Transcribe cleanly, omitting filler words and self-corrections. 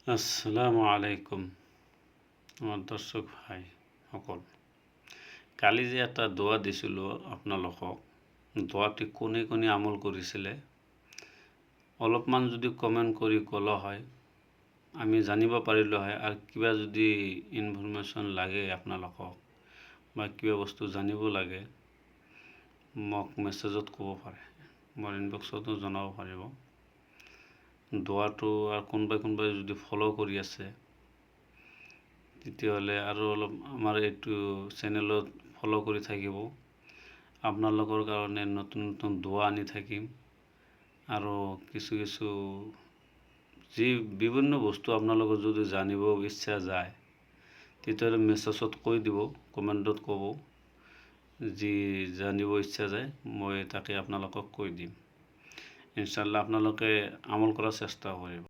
আসসালামু আলাইকুম আমাৰ দৰ্শক ভাই সকল। কালি যে এটা দোৱা দিছিলোঁ আপোনালোকক, দোৱাটি কোনে কোনে আমল কৰিছিলে অলপমান যদি কমেণ্ট কৰি ক'লে হয় আমি জানিব পাৰিলোঁ হয়। আৰু কিবা যদি ইনফৰমেশ্যন লাগে আপোনালোকক বা কিবা বস্তু জানিব লাগে মোক মেছেজত ক'ব পাৰে, মোৰ ইনবক্সতো জনাব পাৰিব। দোৱাটো আৰু কোনোবাই যদি ফ'ল' কৰি আছে তেতিয়াহ'লে আৰু অলপ আমাৰ এইটো চেনেলত ফ'ল' কৰি থাকিব। আপোনালোকৰ কাৰণে নতুন নতুন দোৱা আনি থাকিম আৰু কিছু যি বিভিন্ন বস্তু আপোনালোকৰ যদি জানিব ইচ্ছা যায় তেতিয়াহ'লে মেছেজত কৈ দিব, কমেণ্টত ক'ব, যি জানিব ইচ্ছা যায় মই তাকে আপোনালোকক কৈ দিম। ইনশাআল্লাহ আপোনালোকে আমল কৰাৰ চেষ্টা কৰিব।